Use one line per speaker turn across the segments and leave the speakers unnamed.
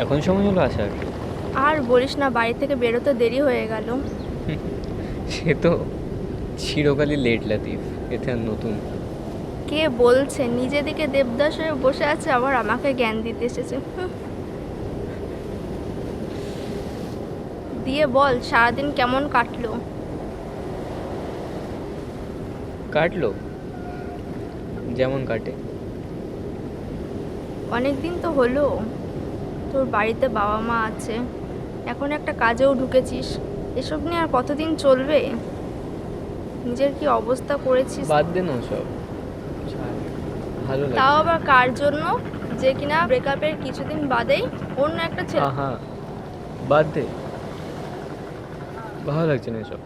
এখন সময় হলো আসার?
আর বলিস না, বাড়ি থেকে বেরোতে দেরি হয়ে গেল।
সে তো চিরকালই লেট লাতিফ, এতে আর নতুন।
কে বলছে? নিজে দিকে দেবদাস হয়ে বসে আছে, আবার আমাকে জ্ঞান দিতে এসেছে। দিয়ে বল, সারাদিন কেমন কাটলো?
কাটলো যেমন কাটে।
অনেক দিন তো হলো। তোর বাড়িতে বাবা মা আছে, এখন একটা কাজেও ঢুকেছিস, এসব নিয়ে আর কতদিন চলবে? নিজের কি অবস্থা করেছিস!
বাদ দে না সব, ছাড়, ভালো
তাও
লাগছে।
আবার কার জন্য? যে কিনা ব্রেকআপের কিছুদিন বাদেই অন্য একটা ছেলে।
হ্যাঁ, বাদ দে, ভালো লাগছে না এসব।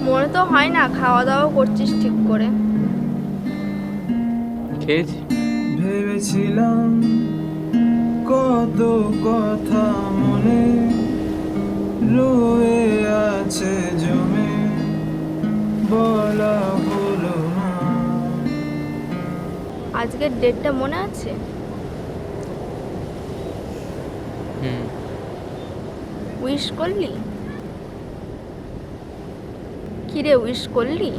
মনে তো হয় না খাওয়া দাওয়া করছিস ঠিক করে।
খেয়েছি।
ভেবেছিলাম কত কথা মনে রয়ে আছে জমে, বলা হলো না।
আজকের ডেটটা মনে আছে?
হুম।
উইশ করলি? কিরে, উইশ করলি?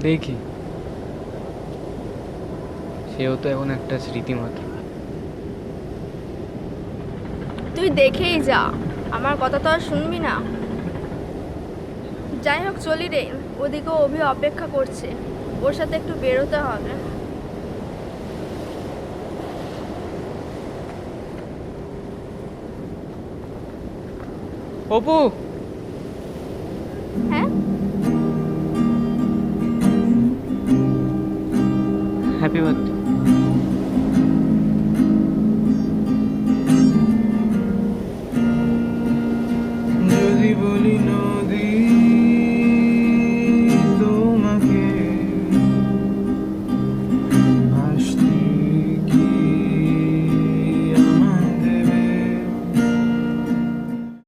দেখি, সেও তো এখন একটা স্মৃতি মাত্র।
তুই দেখেই যা, আমার কথা তো আর শুনবি না। যাই হোক, চলি রে, ওদিকেও অভি অপেক্ষা করছে, ওর সাথে একটু বেরোতে হবে।
অপু,
হ্যাঁ,
হ্যাপি বার্থডে।